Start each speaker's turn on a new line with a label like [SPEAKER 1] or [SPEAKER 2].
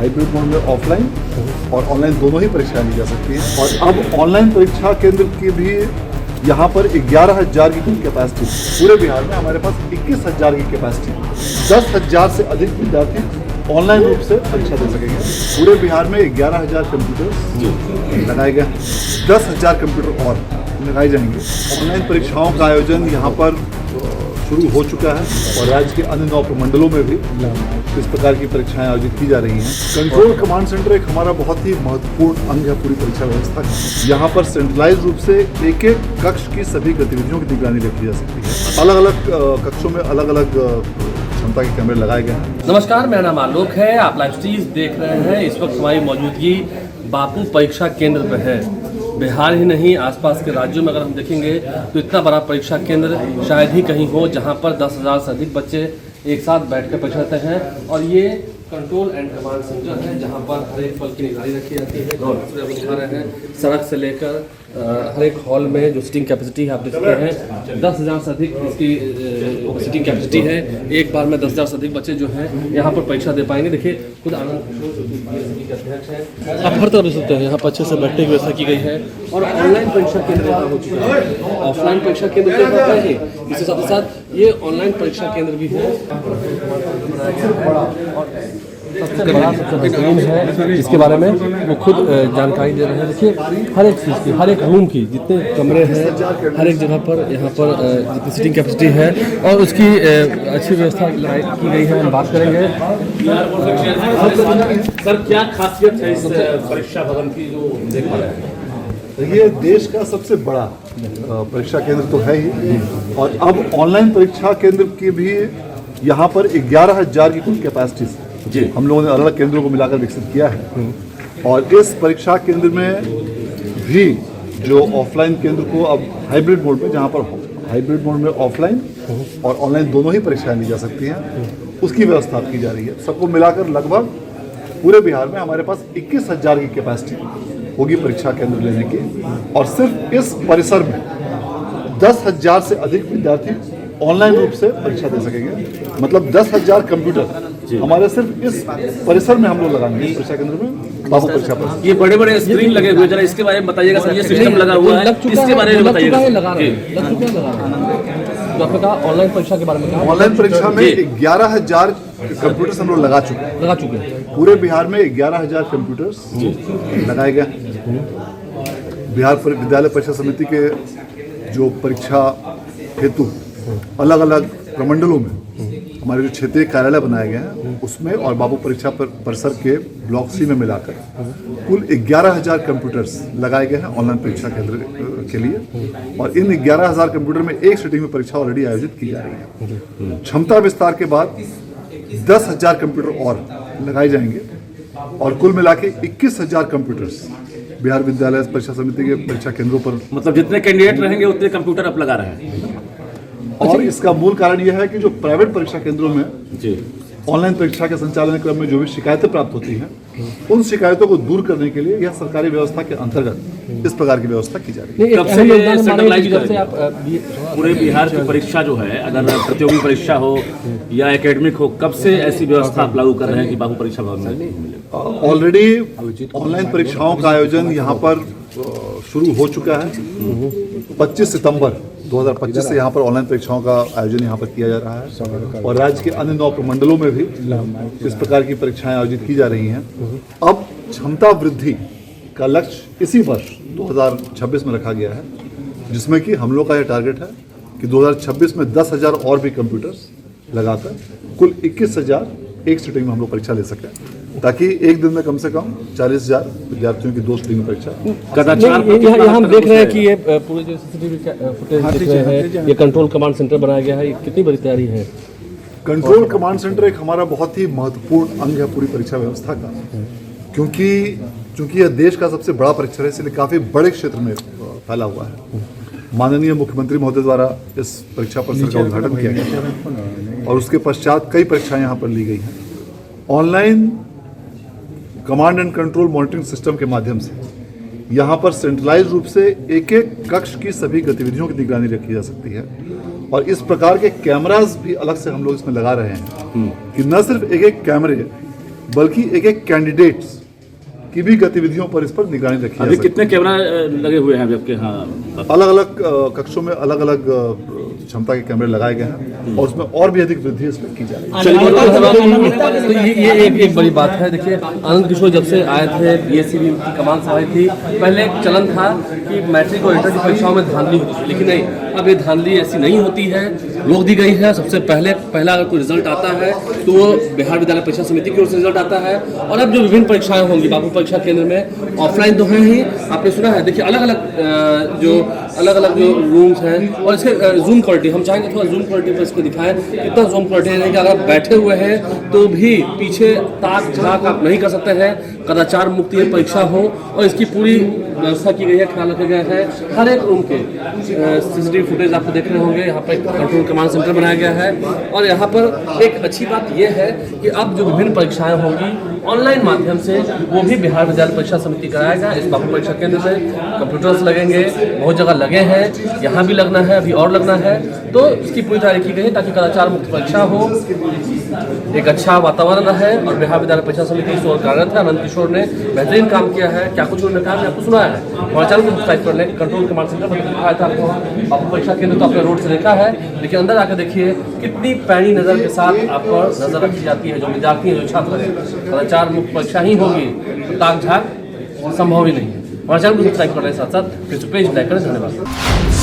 [SPEAKER 1] Hybrid mode में offline और online दोनों ही परीक्षाएं ली जा सकती हैं। और अब ऑनलाइन परीक्षा केंद्र की भी यहाँ पर 11,000 की कुल कैपेसिटी, पूरे बिहार में हमारे पास 21,000 की कैपेसिटी, 10,000 से अधिक विद्यार्थी ऑनलाइन रूप से परीक्षा दे सकेंगे। पूरे बिहार में 11,000 कंप्यूटर लगाए गए, 10,000 कंप्यूटर और लगाए जाएंगे। ऑनलाइन परीक्षाओं का आयोजन यहाँ पर शुरू हो चुका है और राज्य के अन्य 9 प्रमंडलों में भी इस प्रकार की परीक्षाएं आयोजित की जा रही हैं। कंट्रोल कमांड सेंटर एक हमारा बहुत ही महत्वपूर्ण अंग है पूरी परीक्षा व्यवस्था का। यहाँ पर सेंट्रलाइज रूप से एक एक कक्ष की सभी गतिविधियों की निगरानी रखी जा सकती है। अलग अलग कक्षों में अलग अलग क्षमता के कैमरे लगाए गए हैं।
[SPEAKER 2] नमस्कार, मेरा नाम आलोक है। आप लाइव स्ट्रीम देख रहे हैं। इस वक्त हमारी मौजूदगी बापू परीक्षा केंद्र पर है। बिहार ही नहीं, आसपास के राज्यों में अगर हम देखेंगे तो इतना बड़ा परीक्षा केंद्र शायद ही कहीं हो जहां पर 10,000 से अधिक बच्चे एक साथ बैठकर परीक्षा देते हैं। और ये कंट्रोल एंड कमांड सेंटर है जहां पर हर एक पल की निगरानी रखी जाती है। दिखा रहे हैं सड़क से लेकर हर एक हॉल में जो सीटिंग कैपेसिटी है आप देख सकते हैं 10,000 से अधिक इसकी सीटिंग कैपेसिटी है। एक बार में 10,000 से अधिक बच्चे जो हैं यहाँ पर परीक्षा दे पाएंगे। देखिए खुद अध्यक्ष है, आप हर तरह से यहाँ पर अच्छे से बैठने की व्यवस्था की गई है। और ऑनलाइन परीक्षा केंद्र यहाँ हो चुका है, ऑफलाइन परीक्षा केंद्र तो होता है, इसके साथ साथ ये ऑनलाइन परीक्षा केंद्र भी है। सबसे बड़ा स्क्रीन है जिसके बारे में वो खुद जानकारी दे रहे हैं। देखिए हर एक चीज़ की, हर एक रूम की जितने कमरे हैं, हर एक जगह पर यहाँ पर जितनी सीटिंग कैपेसिटी है और उसकी अच्छी व्यवस्था की गई है। हम बात करेंगे सर, क्या खासियत है इस परीक्षा भवन की जो देख पा रहे हैं?
[SPEAKER 1] ये देश का सबसे बड़ा परीक्षा केंद्र तो है ही, और अब ऑनलाइन परीक्षा केंद्र की भी यहाँ पर 11,000 की कुल कैपेसिटी जी हम लोगों ने अलग अलग केंद्रों को मिलाकर विकसित किया है। और इस परीक्षा केंद्र में भी जो ऑफलाइन केंद्र को अब हाइब्रिड मोड में, जहाँ पर हाइब्रिड मोड में ऑफलाइन और ऑनलाइन दोनों ही परीक्षाएं ली जा सकती हैं, उसकी व्यवस्था की जा रही है। सबको मिलाकर लगभग पूरे बिहार में हमारे पास 21,000 की कैपेसिटी होगी परीक्षा केंद्र लेने की। और सिर्फ इस परिसर में 10,000 से अधिक विद्यार्थी ऑनलाइन रूप से परीक्षा दे सकेंगे। मतलब 10,000 कंप्यूटर हमारे सिर्फ इस परिसर में हम लोग लगाएंगे परीक्षा केंद्र में, बापू परीक्षा पर।
[SPEAKER 2] ये बड़े बड़े स्क्रीन लगे हुए, जरा इसके बारे में बताइएगा सर। ये सिस्टम लगा हुआ है, इसके बारे में बताइएगा। तो आपने कहा ऑनलाइन परीक्षा के बारे में कहा।
[SPEAKER 1] ऑनलाइन परीक्षा में 11,000 कंप्यूटर्स हम लोग लगा चुके हैं। पूरे बिहार में 11,000 कंप्यूटर्स लगाए गए। बिहार विद्यालय परीक्षा समिति के जो परीक्षा हेतु अलग अलग प्रमंडलों में हमारे जो क्षेत्रीय कार्यालय बनाए गए हैं उसमें और बापू परीक्षा परिसर के ब्लॉक सी में मिलाकर कुल 11,000 कंप्यूटर्स लगाए गए हैं ऑनलाइन परीक्षा केंद्र के लिए। और इन 11,000 कंप्यूटर में एक सिटिंग में परीक्षा ऑलरेडी आयोजित की जा रही है। क्षमता विस्तार के बाद 10,000 कंप्यूटर और लगाए जाएंगे और कुल मिला के 21,000 कंप्यूटर्स बिहार विद्यालय परीक्षा समिति के परीक्षा केंद्रों पर,
[SPEAKER 2] मतलब जितने कैंडिडेट रहेंगे उतने कंप्यूटर आप लगा रहे हैं।
[SPEAKER 1] और इसका मूल कारण यह है कि जो प्राइवेट परीक्षा केंद्रों में ऑनलाइन परीक्षा के संचालन क्रम में जो भी शिकायतें प्राप्त होती हैं, उन शिकायतों को दूर करने के लिए यह सरकारी व्यवस्था के अंतर्गत इस प्रकार की व्यवस्था की जा रही है।
[SPEAKER 2] कब से ये सेंट्रलाइज करके आप पूरे बिहार की परीक्षा जो है, अगर प्रतियोगी परीक्षा हो या एकेडमिक हो, कब से ऐसी व्यवस्था आप लागू कर रहे हैं कि बापू परीक्षा भवन में?
[SPEAKER 1] ऑलरेडी ऑनलाइन परीक्षाओं का आयोजन यहाँ पर शुरू हो चुका है। 25 सितंबर 2025 से यहाँ पर ऑनलाइन परीक्षाओं का आयोजन यहाँ पर किया जा रहा है और राज्य के अन्य 9 प्रमंडलों में भी इस प्रकार की परीक्षाएं आयोजित की जा रही हैं। अब क्षमता वृद्धि का लक्ष्य इसी वर्ष 2026 में रखा गया है, जिसमें कि हम लोग का यह टारगेट है कि 2026 में 10,000 और भी कंप्यूटर्स लगाकर कुल 21,000 एक सिटिंग में हम लोग परीक्षा ले सकें, ताकि एक दिन में कम से कम 40,000 विद्यार्थियों की 2 सिटिंग में परीक्षा।
[SPEAKER 2] यहाँ हम देख रहे हैं कि ये पूरे जो सीसीटीवी फुटेज देख रहे हैं, ये कंट्रोल कमांड सेंटर बनाया गया है। ये कितनी बड़ी तैयारी है?
[SPEAKER 1] कंट्रोल कमांड सेंटर एक हमारा बहुत ही महत्वपूर्ण अंग है पूरी परीक्षा व्यवस्था का, क्योंकि यह देश का सबसे बड़ा परीक्षा है, इसलिए काफ़ी बड़े क्षेत्र में फैला हुआ है। माननीय मुख्यमंत्री महोदय द्वारा इस परीक्षा परिसर का उद्घाटन किया गया और उसके पश्चात कई परीक्षाएं यहाँ पर ली गई हैं। Online command and control monitoring system के माध्यम से यहाँ पर सेंट्रलाइज रूप से एक एक कक्ष की सभी गतिविधियों की निगरानी रखी जा सकती है। और इस प्रकार के कैमरास भी अलग से हम लोग इसमें लगा रहे हैं कि न सिर्फ एक एक कैमरे बल्कि एक एक कैंडिडेट्स की भी गतिविधियों पर इस पर निगरानी रखी
[SPEAKER 3] अभी
[SPEAKER 1] जा सकती
[SPEAKER 3] कितने कैमरा लगे हुए हैं अभी आपके? हाँ,
[SPEAKER 1] है। अलग अलग कक्षों में अलग अलग क्षमता के कैमरे लगाए गए हैं और उसमें और भी अधिक वृद्धि इसमें की जा रही है।
[SPEAKER 2] तो ये एक बड़ी बात है। देखिए, आनंद किशोर जब से आए थे, बीएससीबी की कमान संभाली थी, पहले एक चलन था कि मैट्रिक और इंटर की परीक्षाओं में धांधली होती थी, लेकिन नहीं, अब ये धांधली ऐसी नहीं होती है, रोक दी गई है। सबसे पहला अगर कोई रिजल्ट आता है तो वो बिहार विद्यालय परीक्षा समिति की ओर से रिजल्ट आता है। और अब जो विभिन्न परीक्षाएं होंगी बापू परीक्षा केंद्र में, ऑफलाइन तो है ही, आपने सुना है। देखिए, अलग अलग जो रूम्स हैं और इसके जूम क्वालिटी, हम चाहेंगे थोड़ा जूम क्वालिटी पर इसको दिखाएं। कितना जूम क्वालिटी है कि अगर बैठे हुए हैं तो भी पीछे ताक झाँक आप नहीं कर सकते हैं। कदाचार मुक्त ये परीक्षा हो और इसकी पूरी व्यवस्था की गई है, ख्याल रखा गया है। हर एक रूम के सीसीटीवी फुटेज आपको देख रहे होंगे। यहाँ पर कंट्रोल कमांड सेंटर बनाया गया है और यहाँ पर एक अच्छी बात यह है कि अब जो विभिन्न परीक्षाएं होंगी ऑनलाइन माध्यम से, वो भी बिहार विद्यालय परीक्षा समिति कराएगा। इस बापू परीक्षा केंद्र में कंप्यूटर्स लगेंगे, बहुत जगह लगे हैं, यहाँ भी लगना है, अभी और लगना है। तो इसकी पूरी तैयारी की गई है ताकि कदाचार मुक्त परीक्षा हो, एक अच्छा वातावरण रहे। और बिहार विद्यालय परीक्षा समिति इस ओर कार्यरत है। आनंद किशोर ने बेहतरीन काम किया है। क्या कुछ उन्होंने कहा, आपको सुना है। और चैनल को सब्सक्राइब कर लें। कंट्रोल कमांड सेंटर पर दिखाया था आपको, बापू परीक्षा केंद्र तो आपने रोड से देखा है, लेकिन अंदर आकर देखिए कितनी पैनी नज़र के साथ आप पर नजर रखी जाती है। जो विद्यार्थी हैं, जो छात्र हैं, कदाचार मुक्त परीक्षा ही होगी तो ताक झाँक संभव ही नहीं है। और चैनल को सब्सक्राइब करने के साथ साथ फेसबुक पेज लाइक करें। धन्यवाद।